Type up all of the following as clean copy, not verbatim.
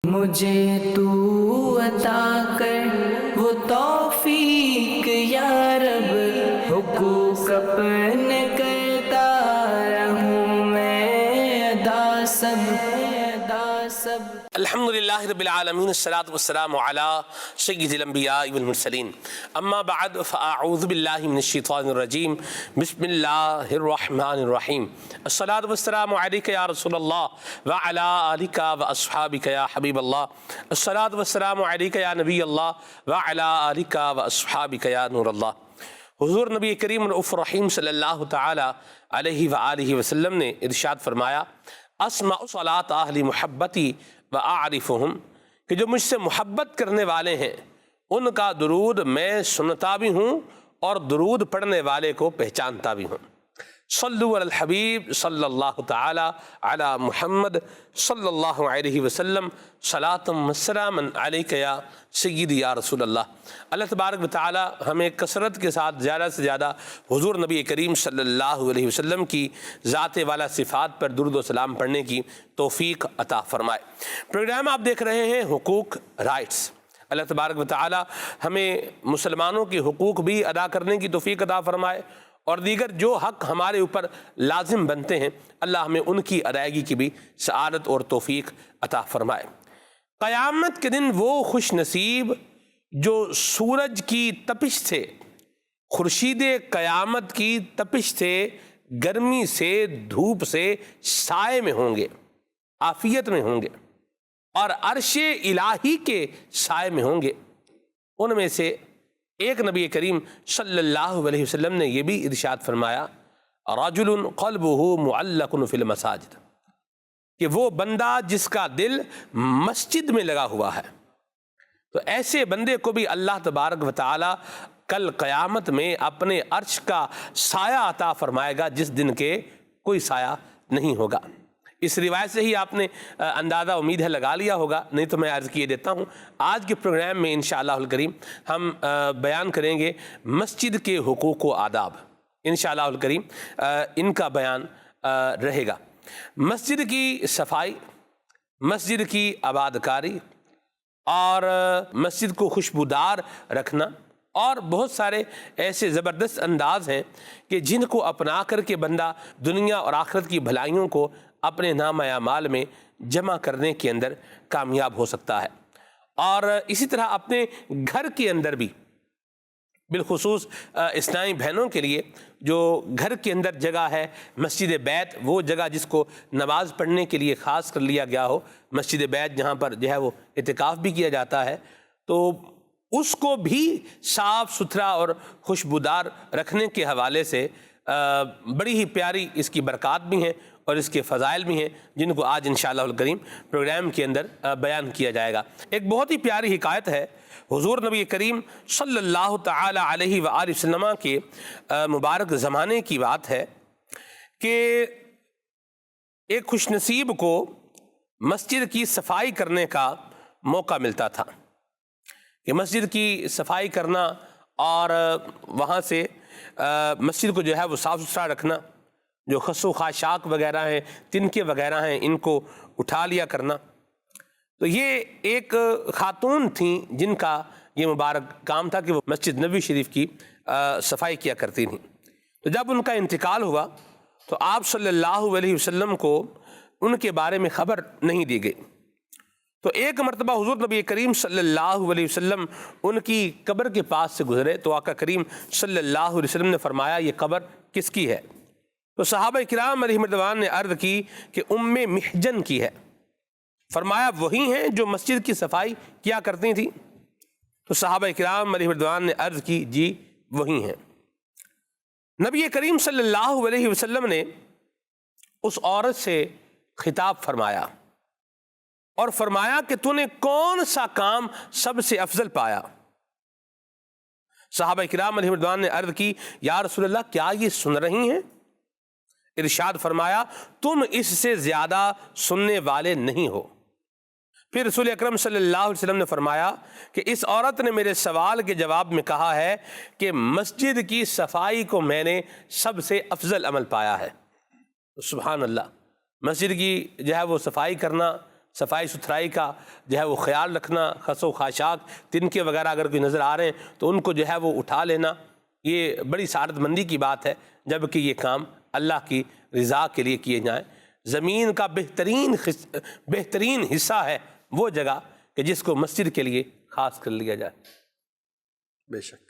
مجھے تو عطا کر وہ توفیق یا رب، حقوق اپنے کرتا رہوں میں ادا سب الحمدللہ رب العالمین، الصلاۃ والسلام علی سید الانبیاء والمرسلین، اما بعد فاعوذ باللہ من الشیطان الرجیم، بسم اللہ الرحمن الرحیم۔ الصلاۃ والسلام علیک یا رسول اللہ وعلی آلک واصحابک یا حبیب اللہ، الصلاۃ والسلام علیک یا نبی اللہ وعلی آلک واصحابک یا نور اللہ۔ حضور نبی کریم رؤوف رحیم صلی اللہ تعالی علیہ وآلہ وسلم نے ارشاد فرمایا، اسمع صلاۃ اہل محبتی وَأَعْرِفُهُمْ، کہ جو مجھ سے محبت کرنے والے ہیں ان کا درود میں سنتا بھی ہوں اور درود پڑھنے والے کو پہچانتا بھی ہوں۔ صلو علی الحبیب صلی اللہ تعالی علی محمد صلی اللہ علیہ وسلم، صلاۃ و سلاما علیک یا سیدی یا رسول اللہ۔ اللہ تبارک و تعالی ہمیں کثرت کے ساتھ زیادہ سے زیادہ حضور نبی کریم صلی اللہ علیہ وسلم کی ذات والا صفات پر درود و سلام پڑھنے کی توفیق عطا فرمائے۔ پروگرام آپ دیکھ رہے ہیں حقوق رائٹس۔ اللہ تبارک و تعالی ہمیں مسلمانوں کے حقوق بھی ادا کرنے کی توفیق عطا فرمائے، اور دیگر جو حق ہمارے اوپر لازم بنتے ہیں اللہ ہمیں ان کی ادائیگی کی بھی سعادت اور توفیق عطا فرمائے۔ قیامت کے دن وہ خوش نصیب جو سورج کی تپش سے، خورشید قیامت کی تپش سے، گرمی سے، دھوپ سے سائے میں ہوں گے، عافیت میں ہوں گے، اور عرش الہی کے سائے میں ہوں گے۔ ان میں سے ایک نبی کریم صلی اللہ علیہ وسلم نے یہ بھی ارشاد فرمایا، رجل قلبہ معلق فی المساجد، کہ وہ بندہ جس کا دل مسجد میں لگا ہوا ہے، تو ایسے بندے کو بھی اللہ تبارک و تعالی کل قیامت میں اپنے عرش کا سایہ عطا فرمائے گا، جس دن کے کوئی سایہ نہیں ہوگا۔ اس روایت سے ہی آپ نے اندازہ امید ہے لگا لیا ہوگا، نہیں تو میں عرض کیے دیتا ہوں۔ آج کے پروگرام میں انشاءاللہ الکریم ہم بیان کریں گے مسجد کے حقوق و آداب، انشاءاللہ الکریم ان کا بیان رہے گا۔ مسجد کی صفائی، مسجد کی آباد کاری، اور مسجد کو خوشبودار رکھنا، اور بہت سارے ایسے زبردست انداز ہیں کہ جن کو اپنا کر کے بندہ دنیا اور آخرت کی بھلائیوں کو اپنے نامہ اعمال میں جمع کرنے کے اندر کامیاب ہو سکتا ہے۔ اور اسی طرح اپنے گھر کے اندر بھی، بالخصوص اسلامی بہنوں کے لیے جو گھر کے اندر جگہ ہے، مسجد بیت، وہ جگہ جس کو نماز پڑھنے کے لیے خاص کر لیا گیا ہو، مسجد بیت جہاں پر جو ہے وہ اعتکاف بھی کیا جاتا ہے، تو اس کو بھی صاف ستھرا اور خوشبودار رکھنے کے حوالے سے بڑی ہی پیاری اس کی برکات بھی ہیں اور اس کے فضائل بھی ہیں، جن کو آج انشاءاللہ الکریم پروگرام کے اندر بیان کیا جائے گا۔ ایک بہت ہی پیاری حکایت ہے، حضور نبی کریم صلی اللہ تعالی علیہ وآلہ وسلم کے مبارک زمانے کی بات ہے کہ ایک خوش نصیب کو مسجد کی صفائی کرنے کا موقع ملتا تھا، کہ مسجد کی صفائی کرنا اور وہاں سے مسجد کو جو ہے وہ صاف ستھرا رکھنا، جو خس و خاشاک وغیرہ ہیں، تنکے وغیرہ ہیں، ان کو اٹھا لیا کرنا۔ تو یہ ایک خاتون تھیں جن کا یہ مبارک کام تھا کہ وہ مسجد نبوی شریف کی صفائی کیا کرتی تھیں۔ تو جب ان کا انتقال ہوا تو آپ صلی اللہ علیہ وسلم کو ان کے بارے میں خبر نہیں دی گئی۔ تو ایک مرتبہ حضور نبی کریم صلی اللہ علیہ وسلم ان کی قبر کے پاس سے گزرے تو آقا کریم صلی اللہ علیہ وسلم نے فرمایا، یہ قبر کس کی ہے؟ تو صحابہ کرام علیہ رضوان نے عرض کی کہ ام محجن کی ہے۔ فرمایا وہی ہیں جو مسجد کی صفائی کیا کرتی تھی؟ تو صحابہ کرام علیہ رضوان نے عرض کی جی وہی ہیں۔ نبی کریم صلی اللہ علیہ وسلم نے اس عورت سے خطاب فرمایا اور فرمایا کہ تو نے کون سا کام سب سے افضل پایا؟ صحابہ کرام علیہ رضوان نے عرض کی یا رسول اللہ کیا یہ سن رہی ہیں؟ ارشاد فرمایا تم اس سے زیادہ سننے والے نہیں ہو۔ پھر رسول اکرم صلی اللہ علیہ وسلم نے فرمایا کہ اس عورت نے میرے سوال کے جواب میں کہا ہے کہ مسجد کی صفائی کو میں نے سب سے افضل عمل پایا ہے۔ سبحان اللہ، مسجد کی جو ہے وہ صفائی کرنا صفائی ستھرائی کا جو ہے وہ خیال رکھنا، خس و خاشاک تنکے وغیرہ اگر کوئی نظر آ رہے ہیں تو ان کو جو ہے وہ اٹھا لینا، یہ بڑی سعادت مندی کی بات ہے جبکہ یہ کام اللہ کی رضا کے لیے کیے جائیں۔ زمین کا بہترین حصہ ہے وہ جگہ کہ جس کو مسجد کے لیے خاص کر لیا جائے، بے شک۔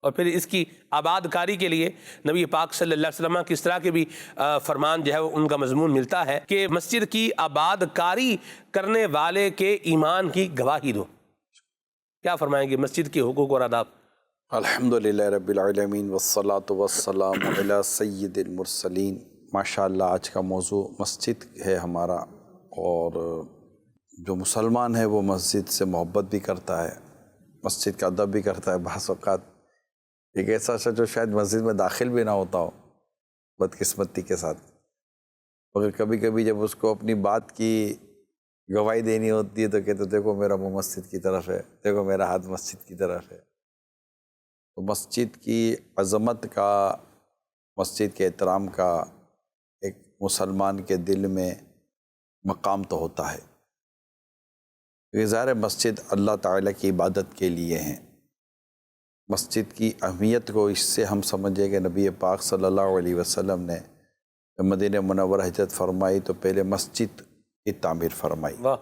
اور پھر اس کی آباد کاری کے لیے نبی پاک صلی اللہ علیہ وسلم کی اس طرح کے بھی فرمان جو ہے ان کا مضمون ملتا ہے کہ مسجد کی آباد کاری کرنے والے کے ایمان کی گواہی دو۔ کیا فرمائیں گے مسجد کے حقوق اور آداب؟ الحمدللہ رب العالمین والصلاة والسلام علی سید المرسلین۔ ماشاءاللہ آج کا موضوع مسجد ہے ہمارا، اور جو مسلمان ہے وہ مسجد سے محبت بھی کرتا ہے، مسجد کا ادب بھی کرتا ہے۔ بعض اوقات ایک ایسا شخص جو شاید مسجد میں داخل بھی نہ ہوتا ہو بدقسمتی کے ساتھ، مگر کبھی کبھی جب اس کو اپنی بات کی گواہی دینی ہوتی ہے تو کہتے دیکھو میرا منہ مسجد کی طرف ہے، دیکھو میرا ہاتھ مسجد کی طرف ہے۔ تو مسجد کی عظمت کا، مسجد کے احترام کا ایک مسلمان کے دل میں مقام تو ہوتا ہے، کیونکہ ظاہر ہے مسجد اللہ تعالیٰ کی عبادت کے لیے ہیں۔ مسجد کی اہمیت کو اس سے ہم سمجھیں کہ نبی پاک صلی اللہ علیہ وسلم نے جب مدینہ منورہ ہجرت فرمائی تو پہلے مسجد کی تعمیر فرمائی، واہ!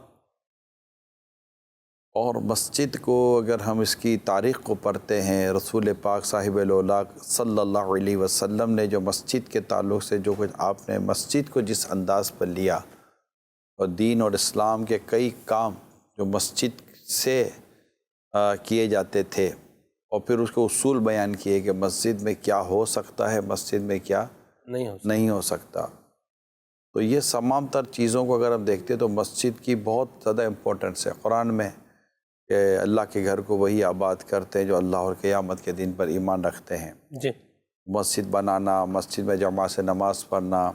اور مسجد کو اگر ہم اس کی تاریخ کو پڑھتے ہیں، رسول پاک صاحب الاولاق صلی اللہ علیہ وسلم نے جو مسجد کے تعلق سے جو کچھ آپ نے مسجد کو جس انداز پر لیا، اور دین اور اسلام کے کئی کام جو مسجد سے کیے جاتے تھے، اور پھر اس کو اصول بیان کیے کہ مسجد میں کیا ہو سکتا ہے، مسجد میں کیا نہیں ہو سکتا۔ تو یہ تمام تر چیزوں کو اگر ہم دیکھتے تو مسجد کی بہت زیادہ امپورٹنس ہے قرآن میں، کہ اللہ کے گھر کو وہی آباد کرتے ہیں جو اللہ اور قیامت کے دن پر ایمان رکھتے ہیں۔ جی، مسجد بنانا، مسجد میں جماعت سے نماز پڑھنا،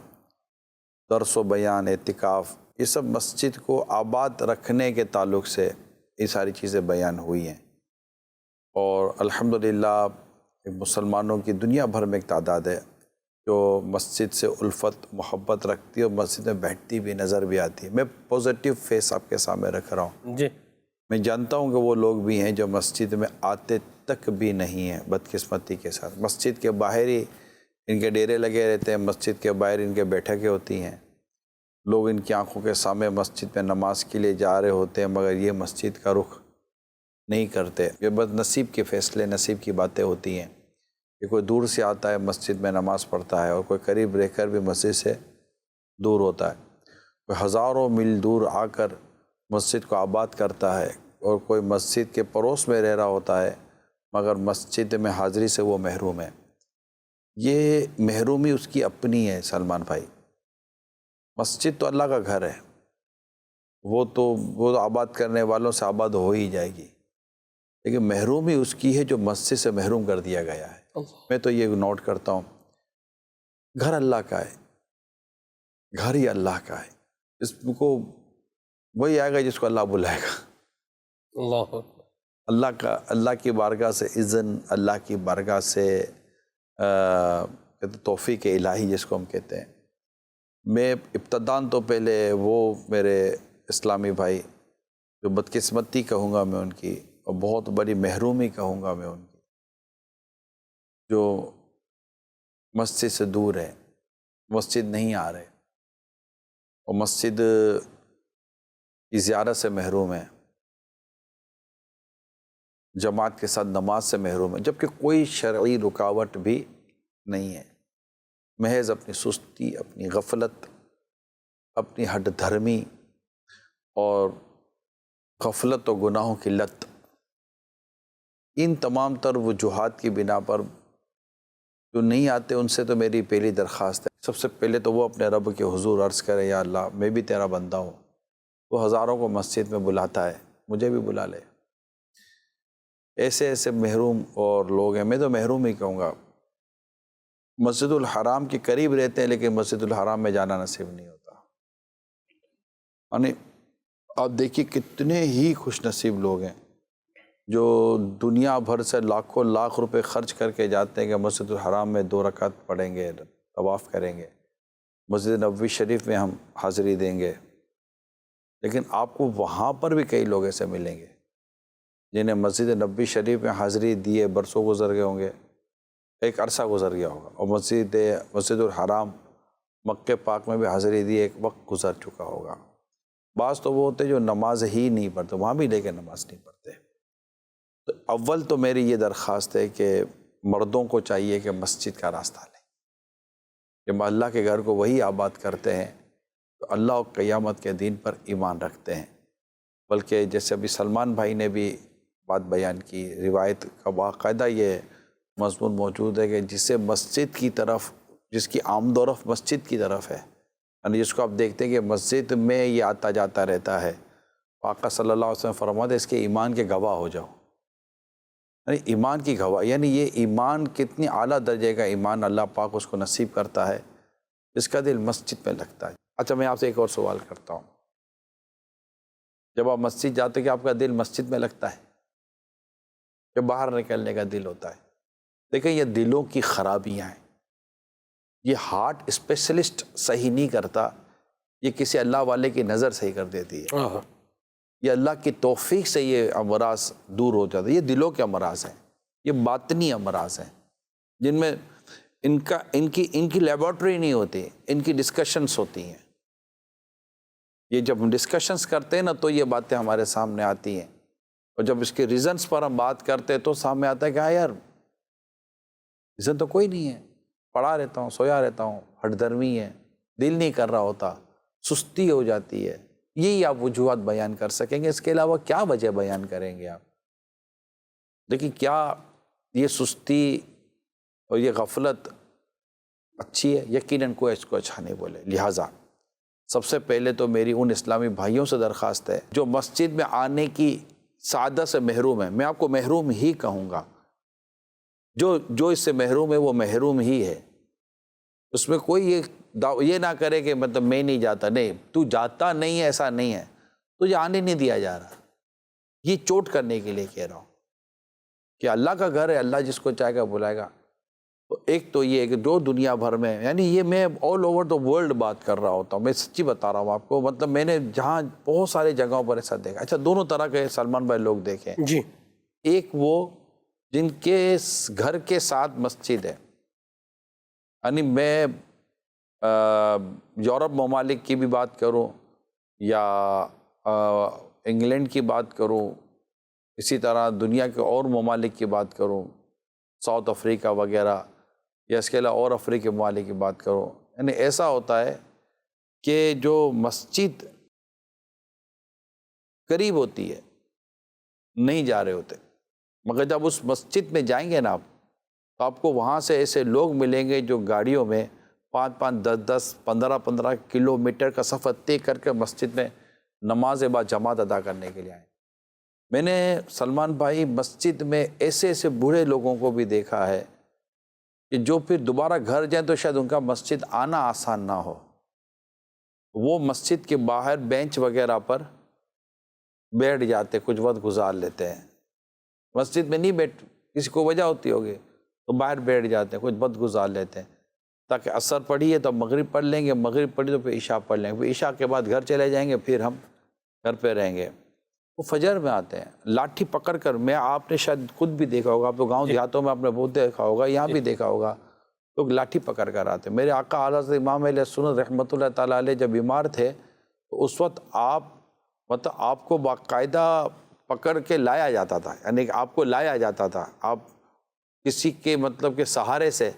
درس و بیان، اعتکاف، یہ سب مسجد کو آباد رکھنے کے تعلق سے یہ ساری چیزیں بیان ہوئی ہیں۔ اور الحمدللہ مسلمانوں کی دنیا بھر میں ایک تعداد ہے جو مسجد سے الفت محبت رکھتی ہے اور مسجد میں بیٹھتی بھی نظر بھی آتی ہے۔ میں پوزیٹیو فیس آپ کے سامنے رکھ رہا ہوں۔ جی، میں جانتا ہوں کہ وہ لوگ بھی ہیں جو مسجد میں آتے تک بھی نہیں ہیں بدقسمتی کے ساتھ، مسجد کے باہر ہی ان کے ڈیرے لگے رہتے ہیں، مسجد کے باہر ان کے بیٹھکیں ہوتی ہیں، لوگ ان کی آنکھوں کے سامنے مسجد میں نماز کے لیے جا رہے ہوتے ہیں مگر یہ مسجد کا رخ نہیں کرتے۔ یہ بد نصیب کے فیصلے، نصیب کی باتیں ہوتی ہیں کہ کوئی دور سے آتا ہے مسجد میں نماز پڑھتا ہے، اور کوئی قریب رہ کر بھی مسجد سے دور ہوتا ہے، کوئی ہزاروں میل دور آ کر مسجد کو آباد کرتا ہے، اور کوئی مسجد کے پڑوس میں رہ رہا ہوتا ہے مگر مسجد میں حاضری سے وہ محروم ہے۔ یہ محرومی اس کی اپنی ہے سلمان بھائی۔ مسجد تو اللہ کا گھر ہے، وہ آباد کرنے والوں سے آباد ہو ہی جائے گی، لیکن محرومی اس کی ہے جو مسجد سے محروم کر دیا گیا ہے۔ میں تو یہ نوٹ کرتا ہوں، گھر اللہ کا ہے، گھر ہی اللہ کا ہے، اس کو وہی آئے گا جس کو اللہ بلائے گا۔ اللہ کی بارگاہ سے اذن، اللہ کی بارگاہ سے توفیق الہی جس کو ہم کہتے ہیں۔ میں ابتداً تو پہلے وہ میرے اسلامی بھائی جو بدقسمتی کہوں گا میں ان کی، اور بہت بڑی محرومی کہوں گا میں ان کی، جو مسجد سے دور ہے، مسجد نہیں آ رہے، اور مسجد کی زیارت سے محروم ہے، جماعت کے ساتھ نماز سے محروم ہے، جبکہ کوئی شرعی رکاوٹ بھی نہیں ہے، محض اپنی سستی، اپنی غفلت، اپنی ہٹ دھرمی اور غفلت و گناہوں کی لت، ان تمام تر وجوہات کی بنا پر جو نہیں آتے ان سے تو میری پہلی درخواست ہے، سب سے پہلے تو وہ اپنے رب کے حضور عرض کرے، یا اللہ میں بھی تیرا بندہ ہوں، وہ ہزاروں کو مسجد میں بلاتا ہے، مجھے بھی بلا لے۔ ایسے ایسے محروم اور لوگ ہیں، میں تو محروم ہی کہوں گا، مسجد الحرام کے قریب رہتے ہیں لیکن مسجد الحرام میں جانا نصیب نہیں ہوتا۔ یعنی آپ دیکھیے کتنے ہی خوش نصیب لوگ ہیں جو دنیا بھر سے لاکھوں لاکھ روپے خرچ کر کے جاتے ہیں کہ مسجد الحرام میں 2 رکعت پڑھیں گے، طواف کریں گے، مسجد نبوی شریف میں ہم حاضری دیں گے، لیکن آپ کو وہاں پر بھی کئی لوگ ایسے ملیں گے جنہیں مسجد نبوی شریف میں حاضری دیے برسوں گزر گئے ہوں گے، ایک عرصہ گزر گیا ہوگا، اور مسجد الحرام مکہ پاک میں بھی حاضری دی ایک وقت گزر چکا ہوگا۔ بعض تو وہ ہوتے جو نماز ہی نہیں پڑھتے، وہاں بھی لے کے نماز نہیں پڑھتے۔ تو اول تو میری یہ درخواست ہے کہ مردوں کو چاہیے کہ مسجد کا راستہ لیں۔ جب اللہ کے گھر کو وہی آباد کرتے ہیں تو اللہ اور قیامت کے دین پر ایمان رکھتے ہیں۔ بلکہ جیسے ابھی سلمان بھائی نے بھی بات بیان کی، روایت کا باقاعدہ یہ مضمون موجود ہے کہ جسے مسجد کی طرف، جس کی آمد و رفت مسجد کی طرف ہے، یعنی جس کو آپ دیکھتے ہیں کہ مسجد میں یہ آتا جاتا رہتا ہے، آقا صلی اللہ علیہ وسلم فرماتے ہیں اس کے ایمان کے گواہ ہو جاؤ۔ یعنی ایمان کی گواہ، یعنی یہ ایمان کتنی اعلیٰ درجے کا ایمان اللہ پاک اس کو نصیب کرتا ہے جس کا دل مسجد میں لگتا ہے۔ اچھا، میں آپ سے ایک اور سوال کرتا ہوں، جب آپ مسجد جاتے کہ آپ کا دل مسجد میں لگتا ہے کہ باہر نکلنے کا دل ہوتا ہے؟ دیکھیں، یہ دلوں کی خرابیاں ہیں، یہ ہارٹ اسپیشلسٹ صحیح نہیں کرتا، یہ کسی اللہ والے کی نظر صحیح کر دیتی ہے، یہ اللہ کی توفیق سے یہ امراض دور ہو جاتا ہے۔ یہ دلوں کے امراض ہیں، یہ باطنی امراض ہیں جن میں ان کی لیبارٹری نہیں ہوتی، ان کی ڈسکشنز ہوتی ہیں۔ یہ جب ہم ڈسکشنز کرتے ہیں نا تو یہ باتیں ہمارے سامنے آتی ہیں، اور جب اس کے ریزنز پر ہم بات کرتے ہیں تو سامنے آتا ہے کہ ہاں یار ریزن تو کوئی نہیں ہے، پڑھا رہتا ہوں، سویا رہتا ہوں، ہٹ درمی ہے، دل نہیں کر رہا ہوتا، سستی ہو جاتی ہے۔ یہی آپ وجوہات بیان کر سکیں گے، اس کے علاوہ کیا وجہ بیان کریں گے آپ؟ لیکن کیا یہ سستی اور یہ غفلت اچھی ہے؟ یقیناً کوئی اس کو اچھا نہیں بولے۔ لہٰذا سب سے پہلے تو میری ان اسلامی بھائیوں سے درخواست ہے جو مسجد میں آنے کی سعادت سے محروم ہیں، میں آپ کو محروم ہی کہوں گا، جو اس سے محروم ہے وہ محروم ہی ہے، اس میں کوئی یہ نہ کرے کہ مطلب میں نہیں جاتا، نہیں، تو جاتا نہیں ہے ایسا نہیں ہے، تجھے آنے نہیں دیا جا رہا۔ یہ چوٹ کرنے کے لیے کہہ رہا ہوں کہ اللہ کا گھر ہے، اللہ جس کو چاہے گا بلائے گا۔ تو ایک تو یہ ہے کہ جو دنیا بھر میں، یعنی یہ میں آل اوور دا ورلڈ بات کر رہا ہوتا ہوں، میں سچی بتا رہا ہوں آپ کو، مطلب میں نے جہاں بہت سارے جگہوں پر ایسا دیکھا۔ اچھا، دونوں طرح کے سلمان بھائی لوگ دیکھیں جی، ایک وہ جن کے گھر کے ساتھ مسجد ہے، یعنی میں یورپ ممالک کی بھی بات کروں یا انگلینڈ کی بات کروں، اسی طرح دنیا کے اور ممالک کی بات کروں، ساؤتھ افریقہ وغیرہ، یا اس کے علاوہ اور افریقی ممالک کی بات کروں، یعنی ایسا ہوتا ہے کہ جو مسجد قریب ہوتی ہے نہیں جا رہے ہوتے، مگر جب اس مسجد میں جائیں گے نا آپ، تو آپ کو وہاں سے ایسے لوگ ملیں گے جو گاڑیوں میں 5-5, 10-10, 15-15 کلومیٹر کا سفر طے کر کے مسجد میں نماز با جماعت ادا کرنے کے لیے آئے۔ میں نے سلمان بھائی مسجد میں ایسے ایسے بوڑھے لوگوں کو بھی دیکھا ہے کہ جو پھر دوبارہ گھر جائیں تو شاید ان کا مسجد آنا آسان نہ ہو، وہ مسجد کے باہر بینچ وغیرہ پر بیٹھ جاتے، کچھ وقت گزار لیتے ہیں۔ مسجد میں نہیں بیٹھ، کسی کو وجہ ہوتی ہوگی تو باہر بیٹھ جاتے ہیں، کچھ وقت گزار لیتے ہیں تاکہ عصر پڑھی ہے تو مغرب پڑھ لیں گے، مغرب پڑھی تو پھر عشاء پڑھ لیں گے، پھر عشاء کے بعد گھر چلے جائیں گے، پھر ہم گھر پہ رہیں گے۔ وہ فجر میں آتے ہیں لاٹھی پکڑ کر، میں آپ نے شاید خود بھی دیکھا ہوگا، آپ تو گاؤں دیہاتوں میں آپ نے بہت دیکھا ہوگا، یہاں بھی دیکھا ہوگا، لوگ لاٹھی پکڑ کر آتے ہیں۔ میرے آقا اعلیٰ حضرت امام اہل سنت رحمۃ اللہ تعالیٰ علیہ جب بیمار تھے تو اس وقت آپ کو باقاعدہ پکڑ کے لایا جاتا تھا، یعنی کہ آپ کو لایا جاتا تھا، آپ کسی کے مطلب کے سہارے سے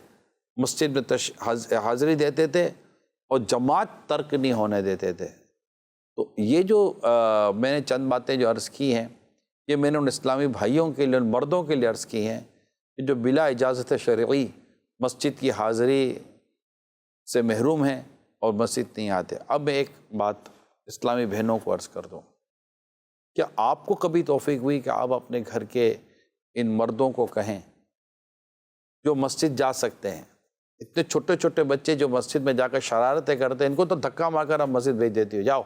مسجد میں حاضری دیتے تھے اور جماعت ترک نہیں ہونے دیتے تھے۔ تو یہ جو میں نے چند باتیں جو عرض کی ہیں، یہ میں نے ان اسلامی بھائیوں کے لیے، ان مردوں کے لیے عرض کی ہیں کہ جو بلا اجازت شرعی مسجد کی حاضری سے محروم ہیں اور مسجد نہیں آتے۔ اب میں ایک بات اسلامی بہنوں کو عرض کر دوں، کیا آپ کو کبھی توفیق ہوئی کہ آپ اپنے گھر کے ان مردوں کو کہیں جو مسجد جا سکتے ہیں، اتنے چھوٹے چھوٹے بچے جو مسجد میں جا کر شرارتیں کرتے ہیں، ان کو تو دھکا مار کر آپ مسجد بھیج دیتی ہو، جاؤ،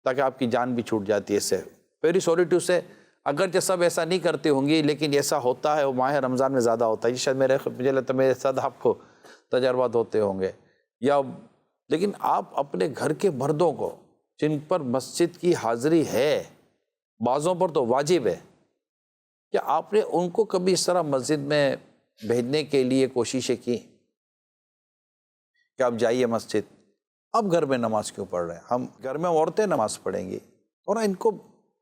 تاکہ آپ کی جان بھی چھوٹ جاتی ہے اس سے۔ ویری سوری ٹو سے، اگرچہ سب ایسا نہیں کرتی ہوں گی لیکن ایسا ہوتا ہے، وہ ماہ رمضان میں زیادہ ہوتا ہے، یہ شاید مجھے لگتا ہے میرے ساتھ آپ کو تجربات ہوتے ہوں گے، یا لیکن آپ اپنے گھر کے مردوں کو، جن پر مسجد کی حاضری ہے، بعضوں پر تو واجب ہے، کیا آپ نے ان کو کبھی اس طرح مسجد میں بھیجنے کے لیے کوششیں کی کہ آپ جائیے مسجد؟ اب گھر میں نماز کیوں پڑھ رہے ہیں؟ ہم گھر میں عورتیں نماز پڑھیں گی، اور ان کو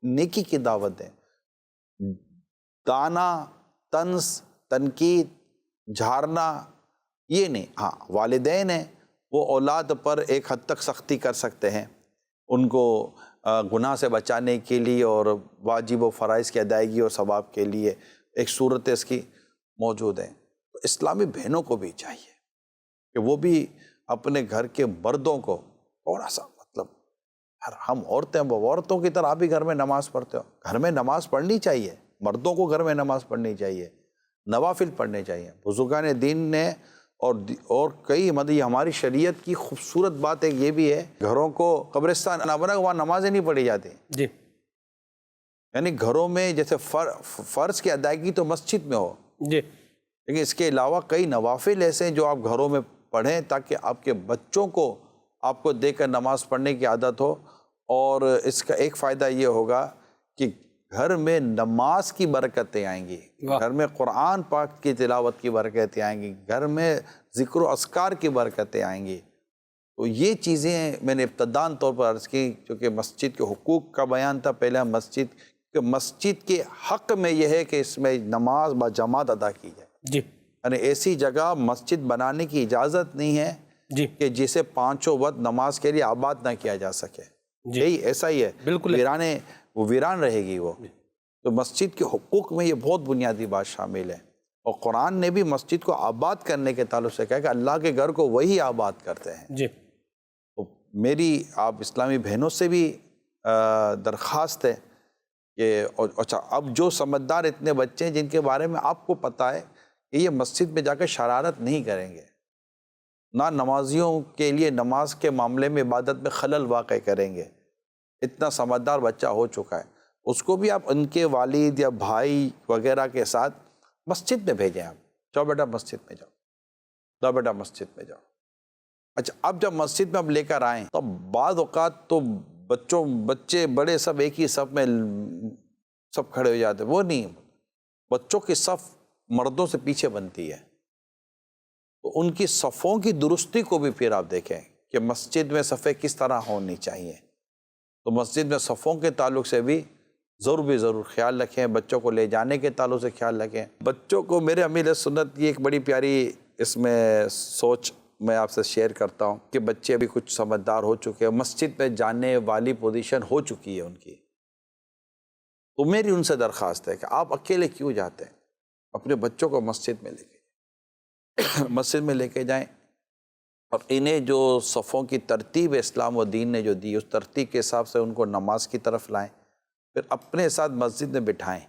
نیکی کی دعوت دیں، دانا، طنز، تنقید، جھارنا یہ نہیں۔ ہاں والدین ہیں، وہ اولاد پر ایک حد تک سختی کر سکتے ہیں، ان کو گناہ سے بچانے کے لیے اور واجب و فرائض کی ادائیگی اور ثواب کے لیے ایک صورت اس کی موجود ہیں۔ تو اسلامی بہنوں کو بھی چاہیے کہ وہ بھی اپنے گھر کے مردوں کو تھوڑا سا ہم عورتیں، وہ عورتوں کی طرح آپ بھی گھر میں نماز پڑھتے ہو، گھر میں نماز پڑھنی چاہیے، مردوں کو گھر میں نماز پڑھنی چاہیے، نوافل پڑھنے چاہیے۔ بزرگان دین نے اور کئی یہ ہماری شریعت کی خوبصورت بات ایک یہ بھی ہے، گھروں کو قبرستان نہ بنا وہاں نمازیں نہیں پڑھی جاتی جی، یعنی گھروں میں جیسے فرض کی ادائیگی تو مسجد میں ہو، جی، لیکن اس کے علاوہ کئی نوافل ایسے ہیں جو آپ گھروں میں پڑھیں تاکہ آپ کے بچوں کو آپ کو دیکھ کر نماز پڑھنے کی عادت ہو۔ اور اس کا ایک فائدہ یہ ہوگا کہ گھر میں نماز کی برکتیں آئیں گی، گھر میں قرآن پاک کی تلاوت کی برکتیں آئیں گی، گھر میں ذکر و اذکار کی برکتیں آئیں گی۔ تو یہ چیزیں میں نے ابتداً طور پر عرض کی، کیونکہ مسجد کے حقوق کا بیان تھا پہلے، مسجد کے حق میں یہ ہے کہ اس میں نماز بجماعت ادا کی جائے۔ جی، یعنی ایسی جگہ مسجد بنانے کی اجازت نہیں ہے جی، کہ جسے پانچوں وقت نماز کے لیے آباد نہ کیا جا سکے، جی، یہی ایسا ہی ہے، بالکل، وہ ویران رہے گی وہ۔ تو مسجد کے حقوق میں یہ بہت بنیادی بات شامل ہے، اور قرآن نے بھی مسجد کو آباد کرنے کے تعلق سے کہا کہ اللہ کے گھر کو وہی آباد کرتے ہیں۔ جی، تو میری آپ اسلامی بہنوں سے بھی درخواست ہے کہ اچھا، اب جو سمجھدار اتنے بچے ہیں جن کے بارے میں آپ کو پتہ ہے کہ یہ مسجد میں جا کے شرارت نہیں کریں گے، نہ نمازیوں کے لیے نماز کے معاملے میں عبادت میں خلل واقع کریں گے، اتنا سمجھدار بچہ ہو چکا ہے، اس کو بھی آپ ان کے والد یا بھائی وغیرہ کے ساتھ مسجد میں بھیجیں۔ آپ جاؤ بیٹا مسجد میں جاؤ، جاؤ بیٹا مسجد میں جاؤ۔ اچھا، اب جب مسجد میں اب لے کر آئیں تو بعض اوقات تو بچے بڑے سب ایک ہی صف میں سب کھڑے ہو جاتے، وہ نہیں، بچوں کی صف مردوں سے پیچھے بنتی ہے، تو ان کی صفوں کی درستی کو بھی پھر آپ دیکھیں کہ مسجد میں صفیں کس طرح ہونی چاہیے۔ تو مسجد میں صفوں کے تعلق سے بھی ضرور خیال رکھیں، بچوں کو لے جانے کے تعلق سے خیال رکھیں۔ بچوں کو میرے امیر سنت کی ایک بڑی پیاری اس میں سوچ میں آپ سے شیئر کرتا ہوں کہ بچے بھی کچھ سمجھدار ہو چکے ہیں، مسجد میں جانے والی پوزیشن ہو چکی ہے ان کی، تو میری ان سے درخواست ہے کہ آپ اکیلے کیوں جاتے ہیں، اپنے بچوں کو مسجد میں لے کے جائیں، اور انہیں جو صفوں کی ترتیب اسلام و دین نے جو دی، اس ترتیب کے حساب سے ان کو نماز کی طرف لائیں، پھر اپنے ساتھ مسجد میں بٹھائیں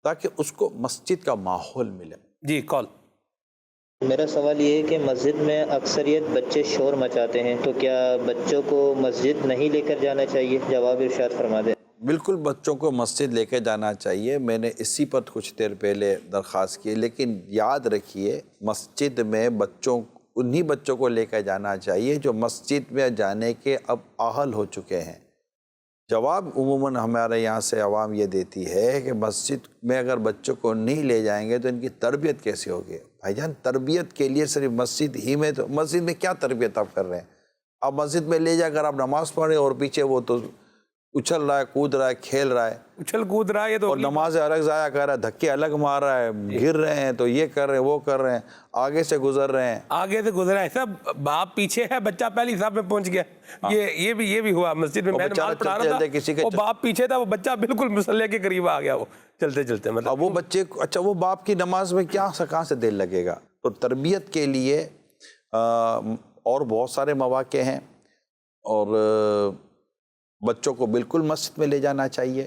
تاکہ اس کو مسجد کا ماحول ملے۔ جی، کال۔ میرا سوال یہ ہے کہ مسجد میں اکثریت بچے شور مچاتے ہیں، تو کیا بچوں کو مسجد نہیں لے کر جانا چاہیے؟ جواب ارشاد فرما دیں۔ بالکل بچوں کو مسجد لے کے جانا چاہیے، میں نے اسی پر کچھ دیر پہلے درخواست کی، لیکن یاد رکھیے مسجد میں انہی بچوں کو لے کے جانا چاہیے جو مسجد میں جانے کے اب اہل ہو چکے ہیں۔ جواب عموماً ہمارے یہاں سے عوام یہ دیتی ہے کہ مسجد میں اگر بچوں کو نہیں لے جائیں گے تو ان کی تربیت کیسے ہوگی؟ بھائی جان، تربیت کے لیے صرف مسجد ہی میں، تو مسجد میں کیا تربیت آپ کر رہے ہیں؟ آپ مسجد میں لے جا کر آپ نماز پڑھ رہے ہیں اور پیچھے وہ تو اچھل رہا ہے، کود رہا ہے، کھیل رہا ہے، اچھل کود رہا ہے، تو اور نماز الگ ضائع کر رہا ہے، دھکے الگ مار رہا ہے، گر رہے ہیں تو یہ کر رہے ہیں، وہ کر رہے ہیں، آگے سے گزر رہے ہیں، آگے سے گزرا ہے، سب باپ پیچھے ہے، بچہ پہلی صف میں پہنچ گیا۔ یہ بھی ہوا مسجد میں، میں نماز پڑھا رہا تھا، وہ باپ پیچھے تھا، وہ بچہ بالکل مصلی کے قریب آ گیا، وہ چلتے چلتے مطلب۔ اب وہ بچے، اچھا وہ باپ کی نماز میں کہاں سے دل لگے گا؟ تو تربیت کے لیے اور بہت سارے مواقع ہیں، اور بچوں کو بالکل مسجد میں لے جانا چاہیے،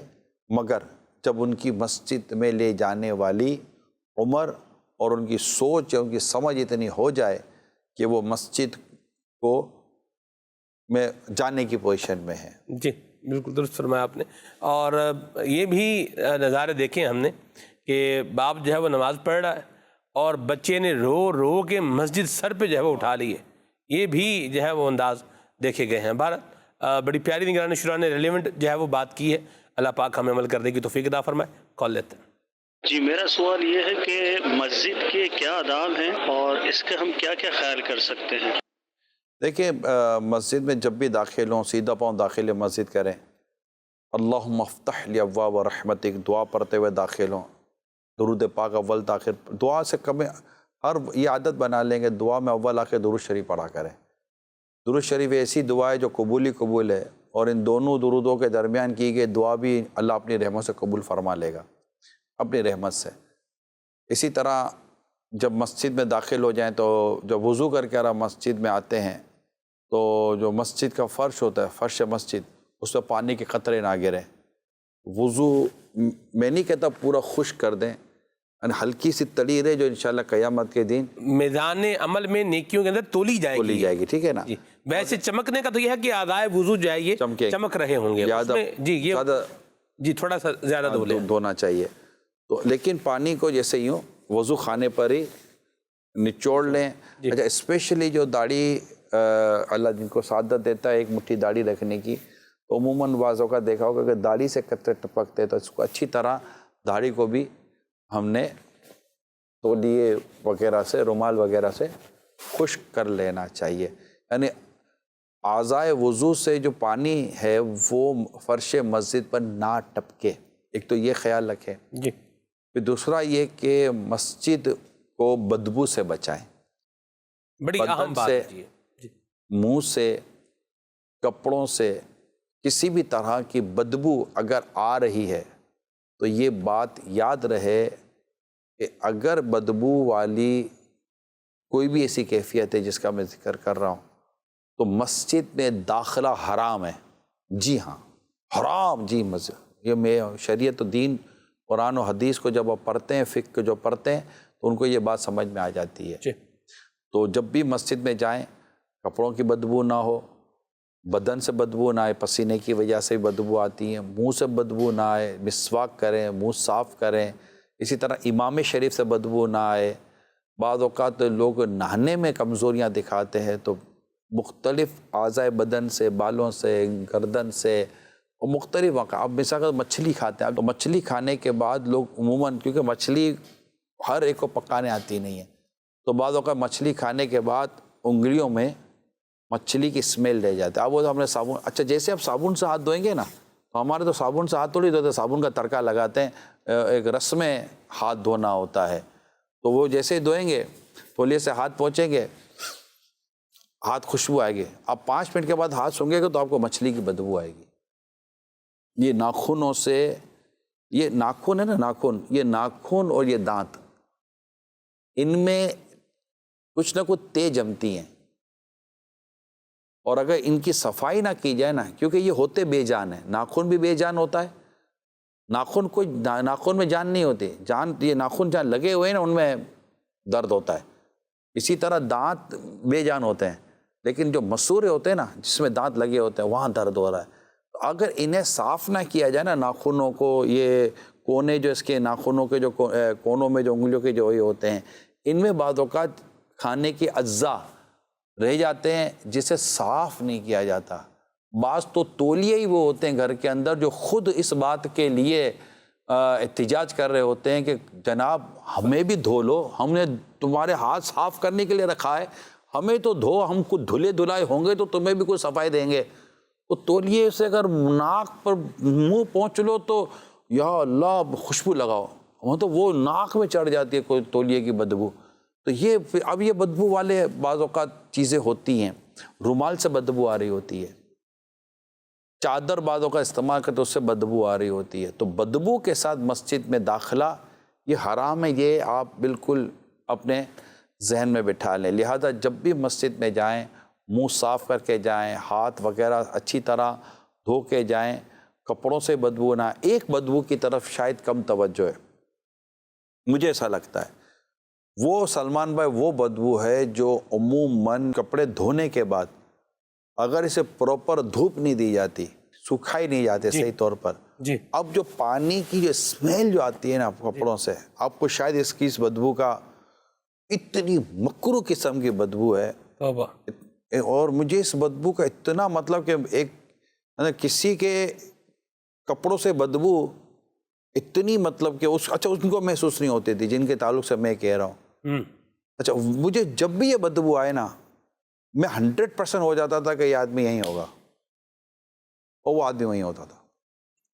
مگر جب ان کی مسجد میں لے جانے والی عمر اور ان کی سوچ یا ان کی سمجھ اتنی ہو جائے کہ وہ مسجد کو میں جانے کی پوزیشن میں ہے۔ جی، بالکل درست فرمایا آپ نے۔ اور یہ بھی نظارے دیکھے ہم نے کہ باپ جو ہے وہ نماز پڑھ رہا ہے اور بچے نے رو رو کے مسجد سر پہ جو ہے وہ اٹھا لی ہے، یہ بھی جو ہے وہ انداز دیکھے گئے ہیں۔ بہرحال بڑی پیاری نگران شورا نے ریلیونٹ جو ہے وہ بات کی ہے، اللہ پاک ہمیں عمل کرنے کی توفیق عطا فرمائے. کال لیتے ہیں. جی، میرا سوال یہ ہے کہ مسجد کے کیا آداب ہیں اور اس کا ہم کیا کیا خیال کر سکتے ہیں؟ دیکھیں، مسجد میں جب بھی داخل ہوں سیدھا پاؤں داخل مسجد کریں. اللہم افتح لی ابواب رحمتک دعا پڑھتے ہوئے داخل ہوں. درود پاک اول تاخیر دعا سے کم یہ عادت بنا لیں گے، دعا میں اول آخر درود شریف پڑھا کریں. درود شریف ایسی دعا ہے جو قبول ہے، اور ان دونوں درودوں کے درمیان کی گئی دعا بھی اللہ اپنی رحمت سے قبول فرما لے گا، اپنی رحمت سے. اسی طرح جب مسجد میں داخل ہو جائیں تو جب وضو کر کے مسجد میں آتے ہیں تو جو مسجد کا فرش ہوتا ہے، فرش مسجد، اس پہ پانی کے قطرے نہ گریں. وضو میں نہیں کہتا پورا خشک کر دیں، یعنی ہلکی سی تڑی رہے جو انشاءاللہ قیامت کے دن میدان عمل میں نیکیوں کے اندر تولی جائے گی. ٹھیک ہے نا. جی، ویسے چمکنے کا تو یہ ہے کہ اعضائے وضو جو ہے یہ چمک رہے ہوں گے. جی تھوڑا سا زیادہ دھونا چاہیے. تو لیکن پانی کو جیسے یوں وضو خانے پر ہی نچوڑ لیں. اچھا، اسپیشلی جو داڑھی اللہ جن کو سعادت دیتا ہے ایک مٹھی داڑھی رکھنے کی، تو عموماً بعضوں کا دیکھا ہوگا کہ داڑھی سے قطرے ٹپکتے، تو اس کو اچھی طرح داڑھی کو بھی ہم نے تولیے وغیرہ سے، رومال وغیرہ سے خشک کر لینا چاہیے. یعنی اعضائے وضو سے جو پانی ہے وہ فرش مسجد پر نہ ٹپکے، ایک تو یہ خیال رکھیں. جی. پھر دوسرا یہ کہ مسجد کو بدبو سے بچائیں. بڑی اہم بات ہے. منہ سے، کپڑوں سے کسی بھی طرح کی بدبو اگر آ رہی ہے تو یہ بات یاد رہے کہ اگر بدبو والی کوئی بھی ایسی کیفیت ہے جس کا میں ذکر کر رہا ہوں تو مسجد میں داخلہ حرام ہے. جی ہاں، حرام. جی مسجد یہ میں شریعت و دین، قرآن و حدیث کو جب آپ پڑھتے ہیں، فقہ جو پڑھتے ہیں، تو ان کو یہ بات سمجھ میں آ جاتی ہے. تو جب بھی مسجد میں جائیں کپڑوں کی بدبو نہ ہو، بدن سے بدبو نہ آئے، پسینے کی وجہ سے بدبو آتی ہے، منہ سے بدبو نہ آئے، مسواک کریں، منہ صاف کریں. اسی طرح امام شریف سے بدبو نہ آئے. بعض اوقات لوگ نہانے میں کمزوریاں دکھاتے ہیں تو مختلف اعضائے بدن سے، بالوں سے، گردن سے، اور مختلف واقع. اب مثال مچھلی کھاتے ہیں تو مچھلی کھانے کے بعد لوگ عموماً، کیونکہ مچھلی ہر ایک کو پکانے آتی نہیں ہے، تو بعض اوقات مچھلی کھانے کے بعد انگلیوں میں مچھلی کی اسمیل رہ جاتی ہے. اب وہ ہم نے صابن، اچھا جیسے آپ صابن سے ہاتھ دھوئیں گے نا، تو ہمارے تو صابن سے ہاتھ تھوڑی دھوتے، صابن کا تڑکا لگاتے ہیں، ایک رس میں ہاتھ دھونا ہوتا ہے. تو وہ جیسے دھوئیں گے، تولیے سے ہاتھ پہنچیں گے، ہاتھ خوشبو آئے گی. اب 5 منٹ کے بعد ہاتھ سونگے گا تو آپ کو مچھلی کی بدبو آئے گی. یہ ناخنوں سے، یہ ناخن ہے نا، ناخن، یہ ناخن اور یہ دانت، ان میں کچھ نہ کچھ تیز جمتی ہیں، اور اگر ان کی صفائی نہ کی جائے نا، کیونکہ یہ ہوتے بے جان ہیں، ناخن بھی بے جان ہوتا ہے، ناخن میں جان نہیں ہوتی، جان یہ ناخن جہاں لگے ہوئے ہیں نا ان میں درد ہوتا ہے. اسی طرح دانت بے جان ہوتے ہیں، لیکن جو مسورے ہوتے ہیں نا، جس میں دانت لگے ہوتے ہیں، وہاں درد ہو رہا ہے. تو اگر انہیں صاف نہ کیا جائے نا، ناخنوں کو، یہ کونے جو اس کے ناخنوں کے جو کونوں میں جو انگلیوں کے جو یہ ہوتے ہیں، ان میں بعض اوقات کھانے کے اجزاء رہ جاتے ہیں جسے صاف نہیں کیا جاتا. بعض تو تولیے ہی وہ ہوتے ہیں گھر کے اندر جو خود اس بات کے لیے احتجاج کر رہے ہوتے ہیں کہ جناب ہمیں بھی دھو لو، ہم نے تمہارے ہاتھ صاف کرنے کے لیے رکھا ہے، ہمیں تو دھو، ہم کچھ دھلے دھلائے ہوں گے تو تمہیں بھی کوئی صفائی دیں گے. تو تولیے سے اگر ناک پر منہ پہنچ لو تو یا اللہ خوشبو لگاؤ، وہ تو وہ ناک میں چڑھ جاتی ہے کوئی تولیے کی بدبو. تو یہ اب یہ بدبو والے بعض اوقات چیزیں ہوتی ہیں. رومال سے بدبو آ رہی ہوتی ہے، چادر بعض اوقات استعمال کرتے اس سے بدبو آ رہی ہوتی ہے. تو بدبو کے ساتھ مسجد میں داخلہ یہ حرام ہے، یہ آپ بالکل اپنے ذہن میں بٹھا لیں. لہذا جب بھی مسجد میں جائیں منہ صاف کر کے جائیں، ہاتھ وغیرہ اچھی طرح دھو کے جائیں، کپڑوں سے بدبو نہ. ایک بدبو کی طرف شاید کم توجہ ہے، مجھے ایسا لگتا ہے، وہ سلمان بھائی وہ بدبو ہے جو عموماً کپڑے دھونے کے بعد اگر اسے پراپر دھوپ نہیں دی جاتی، سکھائی نہیں جاتے صحیح طور پر، اب جو پانی کی جو اسمیل جو آتی ہے نا کپڑوں سے، آپ کو شاید اس بدبو کا اتنی مکروہ قسم کی بدبو ہے. اور مجھے اس بدبو کا اتنا مطلب کہ کسی کے کپڑوں سے بدبو اتنی مطلب کہ اچھا ان کو محسوس نہیں ہوتی تھی جن کے تعلق سے میں کہہ رہا ہوں. اچھا مجھے جب بھی یہ بدبو آئے نا میں 100% ہو جاتا تھا کہ یہ آدمی یہیں ہوگا، اور وہ آدمی وہیں ہوتا تھا.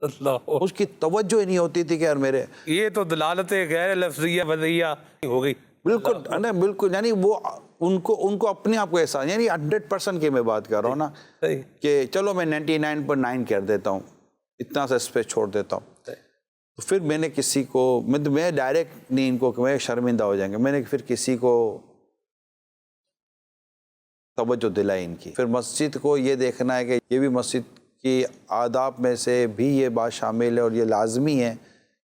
اللہ، اس کی توجہ ہی نہیں ہوتی تھی کہ یار میرے، یہ تو دلالت غیر لفظیہ وضعیہ ہو گئی. بالکل بالکل، یعنی وہ ان کو اپنے آپ کو احساس، یعنی 100% کی میں بات کر رہا ہوں نا، صحیح. کہ چلو میں 99.9 کر دیتا ہوں، اتنا سا اسپیس چھوڑ دیتا ہوں. تو پھر میں نے کسی کو، میں ڈائریکٹ نہیں ان کو کہ میں شرمندہ ہو جائیں گے، میں نے پھر کسی کو توجہ دلائی ان کی. پھر مسجد کو یہ دیکھنا ہے کہ یہ بھی مسجد کی آداب میں سے بھی یہ بات شامل ہے، اور یہ لازمی ہے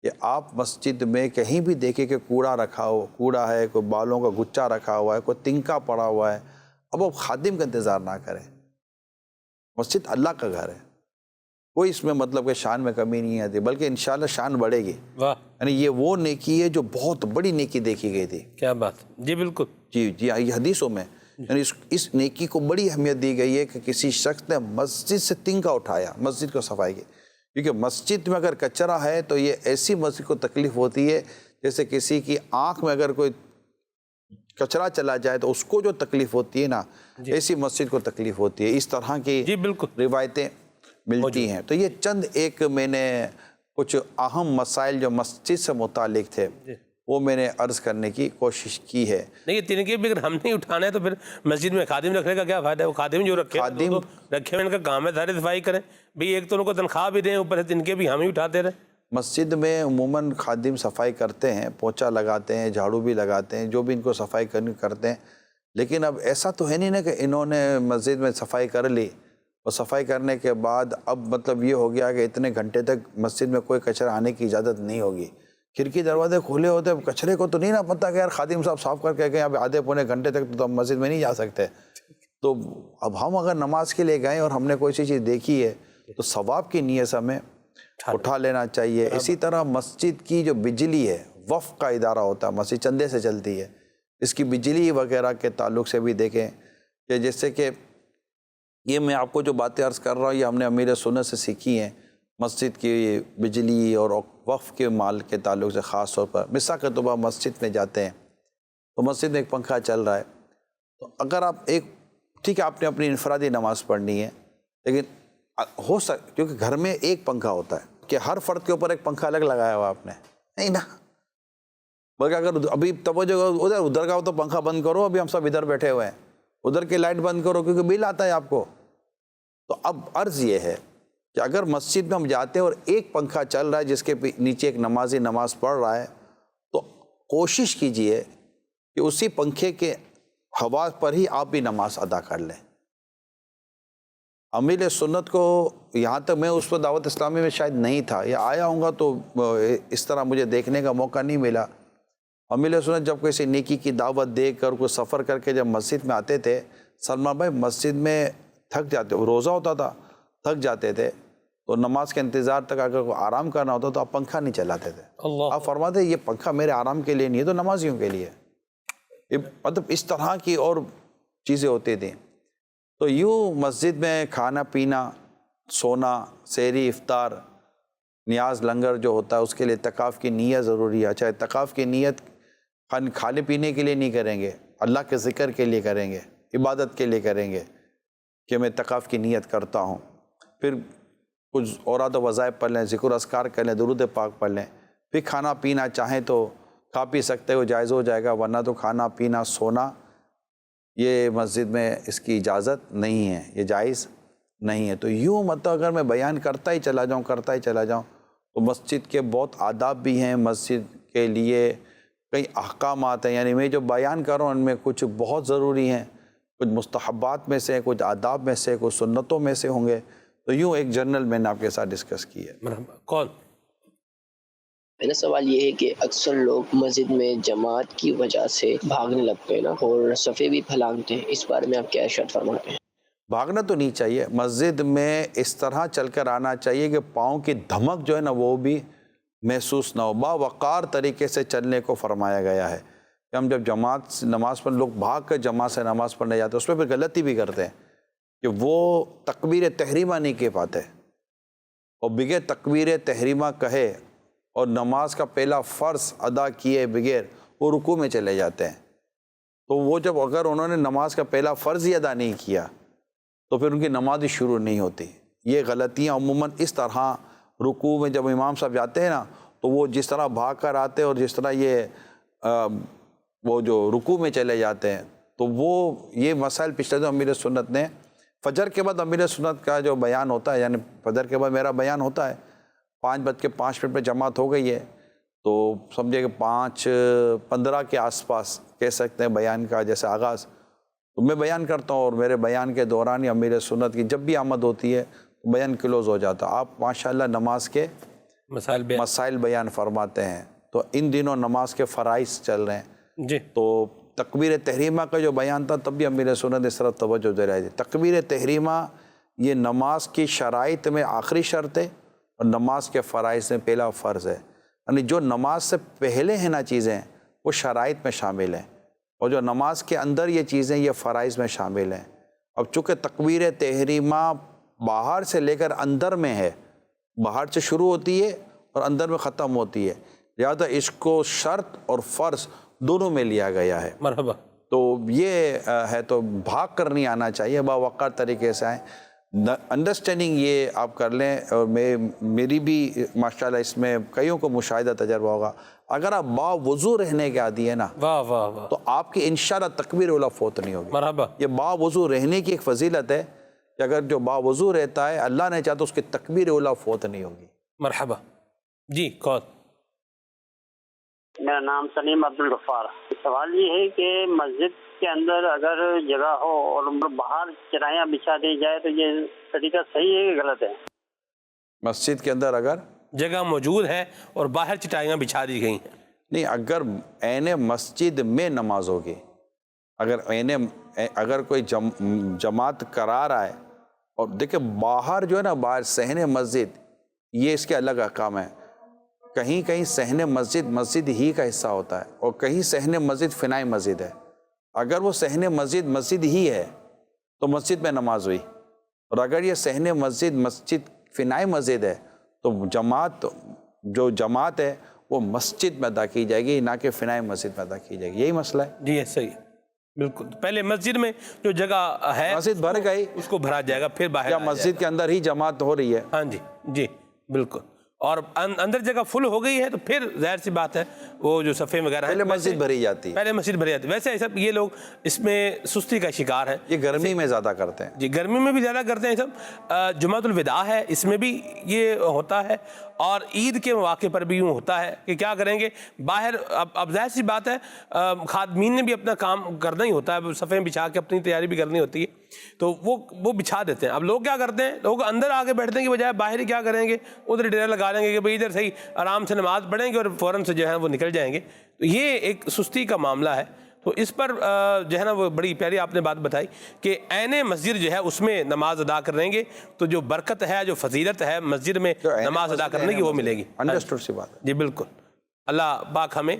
کہ آپ مسجد میں کہیں بھی دیکھیں کہ کوڑا رکھا ہو، کوڑا ہے، کوئی بالوں کا گچھا رکھا ہوا ہے، کوئی تنکا پڑا ہوا ہے، اب آپ خادم کا انتظار نہ کریں. مسجد اللہ کا گھر ہے، کوئی اس میں مطلب کہ شان میں کمی نہیں آتی، بلکہ انشاءاللہ شان بڑھے گی. واہ، یعنی یہ وہ نیکی ہے جو بہت بڑی نیکی دیکھی گئی تھی. کیا بات. جی بالکل. جی یہ حدیثوں میں یعنی اس نیکی کو بڑی اہمیت دی گئی ہے کہ کسی شخص نے مسجد سے تنکا اٹھایا، مسجد کو صفائی کی. کیونکہ مسجد میں اگر کچرا ہے تو یہ ایسی مسجد کو تکلیف ہوتی ہے جیسے کسی کی آنکھ میں اگر کوئی کچرا چلا جائے تو اس کو جو تکلیف ہوتی ہے نا، ایسی مسجد کو تکلیف ہوتی ہے. اس طرح کی جی بالکل روایتیں ملتی ہیں. تو یہ چند ایک میں نے کچھ اہم مسائل جو مسجد سے متعلق تھے وہ میں نے عرض کرنے کی کوشش کی ہے. نہیں، یہ تنکے بھی اگر ہم نہیں اٹھانے تو پھر مسجد میں خادم رکھنے کا کیا فائدہ ہے؟ وہ خادم جو رکھے رکھے ان کا کام ہے سارے صفائی کریں بھئی. ایک تو ان کو تنخواہ بھی دیں، اوپر سے تنکے بھی ہم ہی اٹھاتے رہیں. مسجد میں عموماً خادم صفائی کرتے ہیں، پوچھا لگاتے ہیں، جھاڑو بھی لگاتے ہیں، جو بھی ان کو صفائی کرنی کرتے ہیں. لیکن اب ایسا تو ہے نہیں نا کہ انہوں نے مسجد میں صفائی کر لی اور صفائی کرنے کے بعد اب مطلب یہ ہو گیا کہ اتنے گھنٹے تک مسجد میں کوئی کچرا آنے کی اجازت نہیں ہوگی. کھڑکی دروازے کھلے ہوتے، کچرے کو تو نہیں نا پتہ کہ یار خادم صاحب صاف کر کے گئے، اب آدھے پونے گھنٹے تک تو ہم مسجد میں نہیں جا سکتے. تو اب ہم اگر نماز کے لیے گئے اور ہم نے کوئی سی چیز دیکھی ہے تو ثواب کی نیت سے ہمیں اٹھا لینا چاہیے. اسی طرح مسجد کی جو بجلی ہے، وقف کا ادارہ ہوتا ہے، مسجد چندے سے چلتی ہے، اس کی بجلی وغیرہ کے تعلق سے بھی دیکھیں کہ جیسے کہ یہ میں آپ کو جو باتیں عرض کر رہا ہوں یہ ہم نے امیر سنت سے سیکھی ہیں. مسجد کی بجلی اور وقف کے مال کے تعلق سے خاص طور پر مثال کے طور پر مسجد میں جاتے ہیں تو مسجد میں ایک پنکھا چل رہا ہے، تو اگر آپ ٹھیک ہے آپ نے اپنی انفرادی نماز پڑھنی ہے، لیکن کیونکہ گھر میں ایک پنکھا ہوتا ہے کہ ہر فرد کے اوپر ایک پنکھا الگ لگایا ہوا آپ نے نہیں نا، بلکہ اگر ابھی توجہ ادھر کا ہو تو پنکھا بند کرو، ابھی ہم سب ادھر بیٹھے ہوئے ہیں، ادھر کی لائٹ بند کرو کیونکہ بل آتا ہے آپ کو. تو اب عرض یہ ہے کہ اگر مسجد میں ہم جاتے ہیں اور ایک پنکھا چل رہا ہے جس کے نیچے ایک نمازی نماز پڑھ رہا ہے تو کوشش کیجئے کہ اسی پنکھے کے ہوا پر ہی آپ بھی نماز ادا کر لیں. امیر سنت کو یہاں تک میں اس پر دعوت اسلامی میں شاید نہیں تھا یا آیا ہوں گا تو اس طرح مجھے دیکھنے کا موقع نہیں ملا. امیر سنت جب کسی نیکی کی دعوت دے کر کوئی سفر کر کے جب مسجد میں آتے تھے، سلمان بھائی مسجد میں تھک جاتے، روزہ ہوتا تھا، تھک جاتے تھے تو نماز کے انتظار تک اگر کوئی آرام کرنا ہوتا تو آپ پنکھا نہیں چلاتے تھے. آپ فرماتے یہ پنکھا میرے آرام کے لیے نہیں ہے تو نمازیوں کے لیے. مطلب اس طرح کی اور چیزیں ہوتی تھیں. تو یوں مسجد میں کھانا پینا، سونا، سحری، افطار، نیاز لنگر جو ہوتا ہے اس کے لیے اعتکاف کی نیت ضروری ہے. اچھا اعتکاف کی نیت کھانے پینے کے لیے نہیں کریں گے، اللہ کے ذکر کے لیے کریں گے، عبادت کے لیے کریں گے کہ میں اعتکاف کی نیت کرتا ہوں. پھر کچھ اوراد و وظائف پڑھ لیں، ذکر اذکار کر لیں، درود پاک پڑھ لیں. پھر کھانا پینا چاہیں تو کھا پی سکتے ہو، جائز ہو جائے گا، ورنہ تو کھانا پینا سونا یہ مسجد میں اس کی اجازت نہیں ہے، یہ جائز نہیں ہے. تو یوں مطلب اگر میں بیان کرتا ہی چلا جاؤں تو مسجد کے بہت آداب بھی ہیں، مسجد کے لیے کئی احکامات ہیں. یعنی میں جو بیان کر رہا ہوں ان میں کچھ بہت ضروری ہیں، کچھ مستحبات میں سے، کچھ آداب میں سے، کچھ سنتوں میں سے ہوں گے. تو یوں ایک جنرل میں نے آپ کے ساتھ ڈسکس کی ہے. کون؟ میرا سوال یہ ہے کہ اکثر لوگ مسجد میں جماعت کی وجہ سے بھاگنے لگتے ہیں نا، اور صفے بھی پھیلانتے ہیں، اس بارے میں آپ کیا ارشاد فرماتے ہیں؟ بھاگنا تو نہیں چاہیے، مسجد میں اس طرح چل کر آنا چاہیے کہ پاؤں کی دھمک جو ہے نا وہ بھی محسوس نہ ہو. باوقار طریقے سے چلنے کو فرمایا گیا ہے کہ ہم جب جماعت سے نماز پڑھ، لوگ بھاگ کر جماعت سے نماز پڑھنے جاتے ہیں اس میں پھر غلطی بھی کرتے ہیں کہ وہ تکبیر تحریمہ نہیں کہہ پاتے اور بغیر تکبیر تحریمہ کہے اور نماز کا پہلا فرض ادا کیے بغیر وہ رکوع میں چلے جاتے ہیں، تو وہ جب اگر انہوں نے نماز کا پہلا فرض ہی ادا نہیں کیا تو پھر ان کی نماز ہی شروع نہیں ہوتی۔ یہ غلطیاں عموماً اس طرح رکوع میں جب امام صاحب جاتے ہیں نا تو وہ جس طرح بھاگ کر آتے اور جس طرح وہ جو رکوع میں چلے جاتے ہیں، تو وہ یہ مسائل پچھلے دن امیر سنت نے فجر کے بعد امیر سنت کا جو بیان ہوتا ہے، یعنی فجر کے بعد میرا بیان ہوتا ہے 5:05 پہ جماعت ہو گئی ہے، تو سمجھے کہ 5:15 کے آس پاس کہہ سکتے ہیں بیان کا جیسے آغاز، تو میں بیان کرتا ہوں اور میرے بیان کے دوران ہی امیر سنت کی جب بھی آمد ہوتی ہے تو بیان کلوز ہو جاتا۔ آپ ماشاءاللہ نماز کے مسائل بیان فرماتے ہیں، تو ان دنوں نماز کے فرائض چل رہے ہیں جی، تو تکبیر تحریمہ کا جو بیان تھا تب بھی امیر سنت اس طرف توجہ دے رہے تھے۔ تکبیر تحریمہ یہ نماز کی شرائط میں آخری شرط ہے اور نماز کے فرائض میں پہلا فرض ہے، یعنی جو نماز سے پہلے ہیں نا چیزیں وہ شرائط میں شامل ہیں، اور جو نماز کے اندر یہ چیزیں یہ فرائض میں شامل ہیں۔ اب چونکہ تکبیر تحریمہ باہر سے لے کر اندر میں ہے، باہر سے شروع ہوتی ہے اور اندر میں ختم ہوتی ہے، لہٰذا اس کو شرط اور فرض دونوں میں لیا گیا ہے۔ مرحبا۔ تو یہ ہے، تو بھاگ کر نہیں آنا چاہیے، باوقار طریقے سے آئیں۔ انڈرسٹینڈنگ یہ آپ کر لیں، اور میری بھی ماشاءاللہ اس میں کئیوں کو مشاہدہ تجربہ ہوگا، اگر آپ باوضو رہنے کے عادی ہیں نا واہ واہ واہ، تو آپ کی انشاءاللہ تکبیر اولیٰ فوت نہیں ہوگی۔ مرحبا۔ یہ باوضو رہنے کی ایک فضیلت ہے کہ اگر جو باوضو رہتا ہے اللہ نے چاہا تو اس کی تکبیر اولیٰ فوت نہیں ہوگی۔ مرحبا۔ جی کون؟ میرا نام سلیم عبدالغفار۔ سوال یہ ہے کہ مسجد کے اندر اگر جگہ ہو اور باہر چرائیاں بچھا دی جائے تو یہ طریقہ صحیح ہے کہ غلط ہے؟ مسجد کے اندر اگر جگہ موجود ہے اور باہر چٹائیاں بچھا دی گئی ہیں، نہیں، اگر عین مسجد میں نماز ہوگی، اگر کوئی جماعت کرا رہا ہے، اور دیکھیں باہر جو ہے نا، باہر صحن مسجد یہ اس کے الگ احکام ہیں، کہیں کہیں صحن مسجد مسجد ہی کا حصہ ہوتا ہے اور کہیں صحن مسجد فنائی مسجد ہے۔ اگر وہ صحن مسجد مسجد ہی ہے تو مسجد میں نماز ہوئی، اور اگر یہ صحن مسجد مسجد فنائی مسجد ہے تو جو جماعت ہے وہ مسجد میں ادا کی جائے گی، نہ کہ فنائی مسجد میں ادا کی جائے گی۔ یہی مسئلہ ہے۔ جی صحیح ہے، بالکل۔ پہلے مسجد میں جو جگہ ہے مسجد بھر گئی، اس کو بھرا جائے گا، پھر باہر یا مسجد کے اندر ہی جماعت ہو رہی ہے۔ ہاں جی جی بالکل، اور اندر جگہ فل ہو گئی ہے تو پھر ظاہر سی بات ہے وہ جو صفیں وغیرہ پہلے مسجد بھری جاتی ہے، پہلے مسجد بھری جاتی ہے۔ ویسے سب یہ لوگ اس میں سستی کا شکار ہیں، یہ گرمی میں زیادہ کرتے ہیں۔ جی گرمی میں بھی زیادہ کرتے ہیں سب۔ جمعۃ الوداع ہے، اس میں بھی یہ ہوتا ہے، اور عید کے مواقع پر بھی یوں ہوتا ہے کہ کیا کریں گے باہر، اب ظاہر سی بات ہے خادمین نے بھی اپنا کام کرنا ہی ہوتا ہے، صفیں بچھا کے اپنی تیاری بھی کرنی ہوتی ہے، تو وہ بچھا دیتے ہیں۔ اب لوگ کیا کرتے ہیں، لوگ اندر آ کے بیٹھنے کی بجائے باہر ہی کیا کریں گے، ادھر ڈیرا لگا لیں گے کہ بھئی ادھر صحیح آرام سے نماز پڑھیں گے اور فوراً سے جو ہے وہ نکل جائیں گے۔ تو یہ ایک سستی کا معاملہ ہے، تو اس پر جو ہے نا وہ بڑی پیاری آپ نے بات بتائی کہ عین مسجد جو ہے اس میں نماز ادا کریں گے تو جو برکت ہے، جو فضیلت ہے مسجد میں نماز ادا کرنے کی وہ ملے گی۔ انڈرسٹوڈ سی بات ہے۔ جی بالکل۔ اللہ پاک ہمیں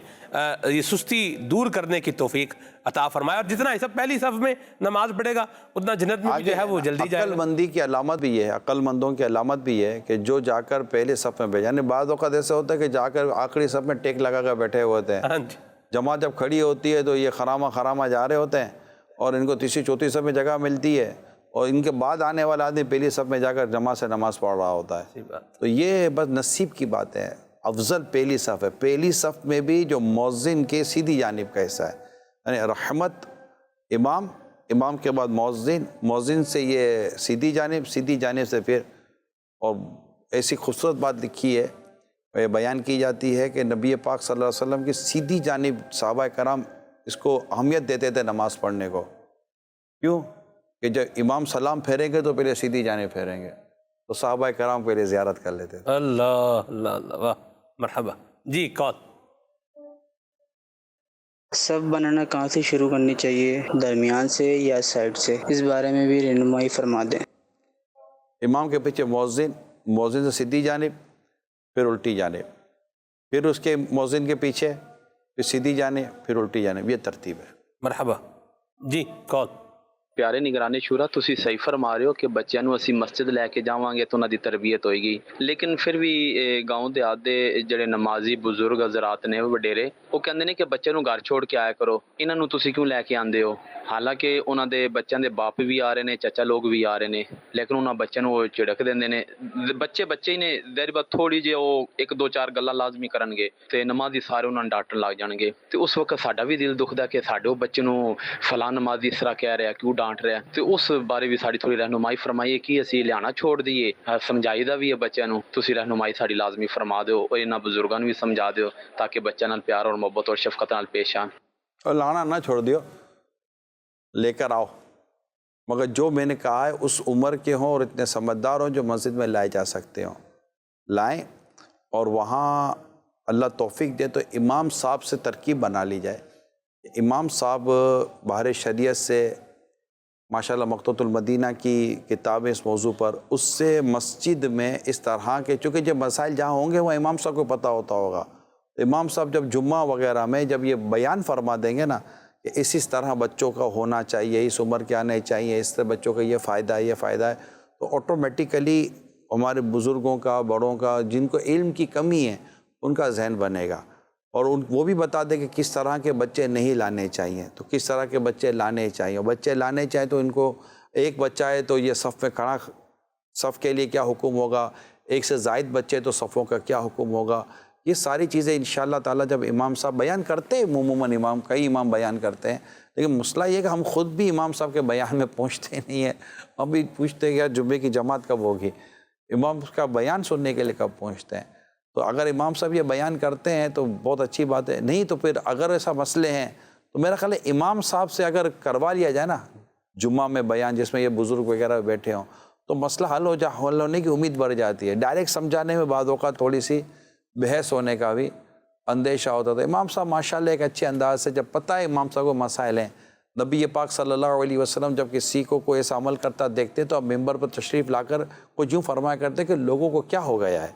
یہ سستی دور کرنے کی توفیق عطا فرمائے، اور جتنا حساب پہلی صف میں نماز پڑھے گا اتنا جنت میں بھی جو ہے وہ جلدی جائے گا۔ عقل مندی کی علامت بھی ہے، عقل مندوں کی علامت بھی ہے کہ جو جا کر پہلے صف میں بیٹھے، یعنی بعض اوقات ایسا ہوتا ہے کہ جا کر آخری صف میں ٹیک لگا کر بیٹھے ہوئے ہوتے ہیں، ہاں جی، جماعت جب کھڑی ہوتی ہے تو یہ خرامہ جا رہے ہوتے ہیں اور ان کو تیسری چوتھی صف میں جگہ ملتی ہے، اور ان کے بعد آنے والا آدمی پہلی صف میں جا کر جماعت سے نماز پڑھ رہا ہوتا ہے۔ تو یہ بس نصیب کی بات ہے۔ افضل پہلی صف ہے، پہلی صف میں بھی جو مؤذن کے سیدھی جانب کا حصہ ہے، یعنی رحمت امام کے بعد مؤذن سے یہ سیدھی جانب سے پھر، اور ایسی خوبصورت بات لکھی ہے، بیان کی جاتی ہے کہ نبی پاک صلی اللہ علیہ وسلم کی سیدھی جانب صحابہ کرام اس کو اہمیت دیتے تھے نماز پڑھنے کو۔ کیوں؟ کہ جب امام سلام پھیریں گے تو پہلے سیدھی جانب پھیریں گے، تو صحابہ کرام پہلے زیارت کر لیتے تھے۔ اللہ اللہ اللہ، واہ، مرحبا۔ جی کون؟ صف بنانا کہاں سے شروع کرنی چاہیے، درمیان سے یا سائڈ سے؟ اس بارے میں بھی رہنمائی فرما دیں۔ امام کے پیچھے مؤذن سے سیدھی جانب، پھر الٹی جانب، پھر اس کے مؤذن کے پیچھے پھر سیدھی جانب، پھر الٹی جانب، یہ ترتیب ہے۔ مرحبا۔ جی کون؟ ਪਿਆਰੇ ਨਿਗਰਾਨੀ ਸ਼ੂਰਾ, ਤੁਸੀਂ ਸਹੀ ਫਰਮਾ ਰਹੇ ਹੋ ਕਿ ਬੱਚਿਆਂ ਨੂੰ ਅਸੀਂ ਮਸਜਿਦ ਲੈ ਕੇ ਜਾਵਾਂਗੇ ਤਾਂ ਉਹਨਾਂ ਦੀ ਤਰਬੀਅਤ ਹੋਏਗੀ, ਲੇਕਿਨ ਫਿਰ ਵੀ ਗਾਉਂ ਦਿਹਾਤ ਦੇ ਜਿਹੜੇ ਨਮਾਜ਼ੀ ਬਜ਼ੁਰਗ ਹਜ਼ਰਾਤ ਨੇ, ਵਡੇਰੇ, ਉਹ ਕਹਿੰਦੇ ਨੇ ਕਿ ਬੱਚਿਆਂ ਨੂੰ ਘਰ ਛੋੜ ਕੇ ਆਇਆ ਕਰੋ, ਇਹਨਾਂ ਨੂੰ ਤੁਸੀਂ ਕਿਉਂ ਲੈ ਕੇ ਆਉਂਦੇ ਹੋ? ਹਾਲਾਂਕਿ ਉਹਨਾਂ ਦੇ ਬੱਚਿਆਂ ਦੇ ਬਾਪ ਵੀ ਆ ਰਹੇ ਨੇ, ਚਾਚਾ ਲੋਕ ਵੀ ਆ ਰਹੇ ਨੇ, ਲੇਕਿਨ ਉਹਨਾਂ ਬੱਚਿਆਂ ਨੂੰ ਉਹ ਝਿੜਕ ਦਿੰਦੇ ਨੇ। ਬੱਚੇ ਹੀ ਨੇ, ਦੇਰ ਬਾਅਦ ਥੋੜੀ ਜਿਹੀ ਉਹ 1-2-4 ਗੱਲਾਂ ਲਾਜ਼ਮੀ ਕਰਨਗੇ ਤੇ ਨਮਾਜ਼ੀ ਸਾਰੇ ਉਹਨਾਂ ਨੂੰ ਡਾਂਟਣ ਲੱਗ ਜਾਣਗੇ, ਤੇ ਉਸ ਵਕਤ ਸਾਡਾ ਵੀ ਦਿਲ ਦੁਖਦਾ ਕਿ ਸਾਡੇ ਉਹ ਬੱਚੇ ਨੂੰ ਫਲਾਂ ਨਮਾਜ਼ੀ ਇਸ ਤਰ੍ਹਾਂ ਕਹਿ ਰਿਹਾ, ਕਿਉਂ ਡਾਂਟ ਰਿਹਾ, ਤੇ ਉਸ ਬਾਰੇ ਵੀ ਸਾਡੀ ਥੋੜੀ ਰਹਿਨੁਮਾਈ ਫਰਮਾਈਏ ਕਿ ਅਸੀਂ ਲਿਆਣਾ ਛੋੜ ਦਈਏ। ਸਮਝਾਈਦਾ ਵੀ ਹੈ ਬੱਚਿਆਂ ਨੂੰ, ਤੁਸੀਂ ਰਹਿਨੁਮਾਈ ਸਾਡੀ ਲਾਜ਼ਮੀ ਫਰਮਾ ਦਿਓ ਔਰ ਇਹਨਾਂ ਬਜ਼ੁਰਗਾਂ ਨੂੰ ਵੀ ਸਮਝਾ ਦਿਓ تاکہ ਬੱਚਿਆਂ ਨਾਲ ਪਿਆਰ اور محبت اور شفقت ਨਾਲ پیش آن۔ اور لانا نہ چھوڑ دیو، لے کر آؤ، مگر جو میں نے کہا ہے اس عمر کے ہوں اور اتنے سمجھدار ہوں جو مسجد میں لائے جا سکتے ہوں، لائیں، اور وہاں اللہ توفیق دے تو امام صاحب سے ترکیب بنا لی جائے۔ امام صاحب بحر شریعت سے ماشاءاللہ مقتوۃ المدینہ کی کتاب اس موضوع پر، اس سے مسجد میں اس طرح کے، چونکہ جب مسائل جہاں ہوں گے وہ امام صاحب کو پتہ ہوتا ہوگا، امام صاحب جب جمعہ وغیرہ میں جب یہ بیان فرما دیں گے نا کہ اس طرح بچوں کا ہونا چاہیے، اس عمر کے آنے چاہیے، اس طرح بچوں کا یہ فائدہ ہے، یہ فائدہ ہے، تو آٹومیٹیکلی ہمارے بزرگوں کا، بڑوں کا، جن کو علم کی کمی ہے، ان کا ذہن بنے گا، اور وہ بھی بتا دیں کہ کس طرح کے بچے نہیں لانے چاہیے، تو کس طرح کے بچے لانے چاہیے، اور بچے لانے چاہیں تو ان کو ایک بچہ ہے تو یہ صف میں کھڑا، صف کے لیے کیا حکم ہوگا، ایک سے زائد بچے تو صفوں کا کیا حکم ہوگا، یہ ساری چیزیں انشاءاللہ تعالیٰ جب امام صاحب بیان کرتے ہیں، عموماً کئی امام بیان کرتے ہیں، لیکن مسئلہ یہ کہ ہم خود بھی امام صاحب کے بیان میں پہنچتے نہیں ہیں، ہم بھی پوچھتے ہیں کہ یار جمعے کی جماعت کب ہوگی، امام کا بیان سننے کے لیے کب پہنچتے ہیں؟ تو اگر امام صاحب یہ بیان کرتے ہیں تو بہت اچھی بات ہے، نہیں تو پھر اگر ایسا مسئلے ہیں تو میرا خیال ہے امام صاحب سے اگر کروا لیا جائے نا جمعہ میں بیان، جس میں یہ بزرگ وغیرہ بیٹھے ہوں، تو مسئلہ حل ہونے کی امید بڑھ جاتی ہے۔ ڈائریکٹ سمجھانے میں بعض اوقات تھوڑی سی بحث ہونے کا بھی اندیشہ ہوتا تھا۔ امام صاحب ماشاءاللہ ایک اچھے انداز سے، جب پتہ ہے امام صاحب کو مسائل ہیں، نبی پاک صلی اللہ علیہ وسلم جب کسی کو کوئی ایسا عمل کرتا دیکھتے تو اب ممبر پر تشریف لا کر کچھ یوں فرمایا کرتے کہ لوگوں کو کیا ہو گیا ہے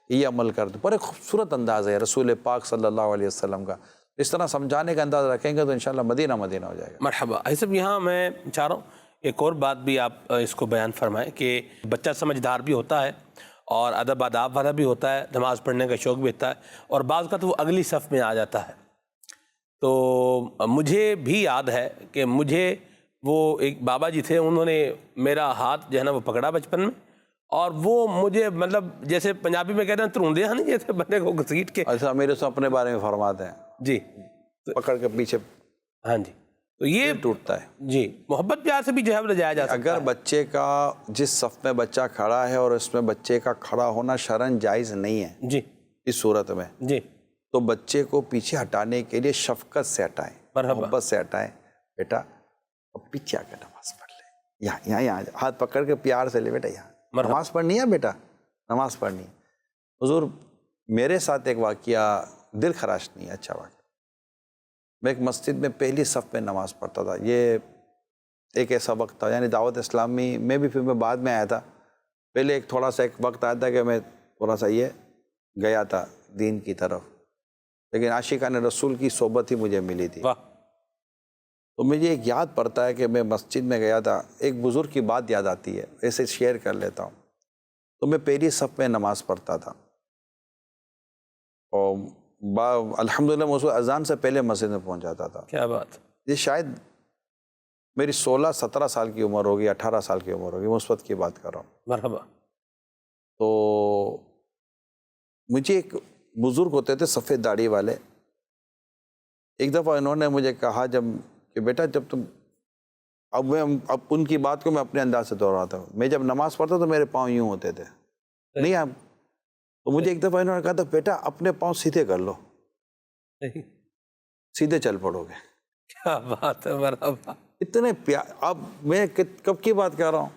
یہ عمل کر دو، پر ایک خوبصورت انداز ہے رسول پاک صلی اللہ علیہ وسلم کا، اس طرح سمجھانے کا انداز رکھیں گے تو انشاءاللہ مدینہ مدینہ ہو جائے گا۔ مرحبا۔ صاحب یہاں میں چاہ رہا ہوں ایک اور بات بھی آپ اس کو بیان فرمائیں کہ بچہ سمجھدار بھی ہوتا ہے اور ادب آداب والا بھی ہوتا ہے، نماز پڑھنے کا شوق بھی ہوتا ہے، اور بعض کا تو وہ اگلی صف میں آ جاتا ہے۔ تو مجھے بھی یاد ہے کہ مجھے وہ ایک بابا جی تھے، انہوں نے میرا ہاتھ جو ہے نا وہ پکڑا بچپن میں، اور وہ مجھے مطلب جیسے پنجابی میں کہتے ہیں تروندے ہیں نا، جیسے بندے کو گھسیٹ کے، ایسا میرے سے اپنے بارے میں فرماتے ہیں جی پکڑ کے پیچھے، ہاں جی، تو یہ ٹوٹتا ہے جی محبت پیار سے بھی جو ہے وہ جایا جا سکتا ہے۔ اگر بچے کا جس صف میں بچہ کھڑا ہے اور اس میں بچے کا کھڑا ہونا شرعاً جائز نہیں ہے جی اس صورت میں، جی، تو بچے کو پیچھے ہٹانے کے لیے شفقت سے ہٹائیں، محبت سے ہٹائیں، بیٹا اب پیچھے آ کر نماز پڑھ لے، یہاں ہاتھ پکڑ کے پیار سے لے، بیٹا یہاں نماز پڑھنی ہے، بیٹا نماز پڑھنی ہے۔ حضور میرے ساتھ ایک واقعہ دل خراش نہیں ہے، اچھا واقعہ، میں ایک مسجد میں پہلی صف میں نماز پڑھتا تھا، یہ ایک ایسا وقت تھا، یعنی دعوت اسلامی میں بھی پھر میں بعد میں آیا تھا، پہلے ایک تھوڑا سا ایک وقت آیا تھا کہ میں تھوڑا سا یہ گیا تھا دین کی طرف، لیکن عاشقان رسول کی صحبت ہی مجھے ملی تھی۔ تو مجھے ایک یاد پڑتا ہے کہ میں مسجد میں گیا تھا، ایک بزرگ کی بات یاد آتی ہے، ایسے شیئر کر لیتا ہوں۔ تو میں پہلی صف میں نماز پڑھتا تھا، اور الحمدللہ میں اس وقت اذان سے پہلے مسجد میں پہنچ جاتا تھا۔ کیا بات، یہ شاید میری 16-17 سال کی عمر ہوگی، 18 سال کی عمر ہوگی، میں اس وقت کی بات کر رہا ہوں۔ مرحبا۔ تو مجھے ایک بزرگ ہوتے تھے سفید داڑھی والے، ایک دفعہ انہوں نے مجھے کہا جب کہ بیٹا جب تم، اب ان کی بات کو میں اپنے انداز سے دہراتا ہوں، میں جب نماز پڑھتا تو میرے پاؤں یوں ہوتے تھے، نہیں آپ، تو مجھے ایک دفعہ انہوں نے کہا تھا بیٹا اپنے پاؤں سیدھے کر لو، سیدھے چل پڑو گے۔ کیا بات ہے، مرحبا۔ اتنے پیار، اب میں کب کی بات کر رہا ہوں،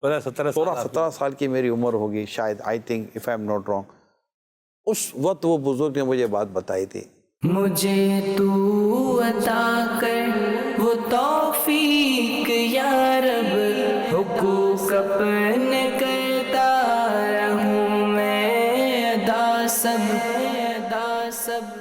16-17 سال کی میری عمر ہوگی شاید، I think if I am not wrong. اس وقت وہ بزرگ نے مجھے بات بتائی تھی، مجھے تو عطا کر وہ توفیق یا رب، حقوق اپنے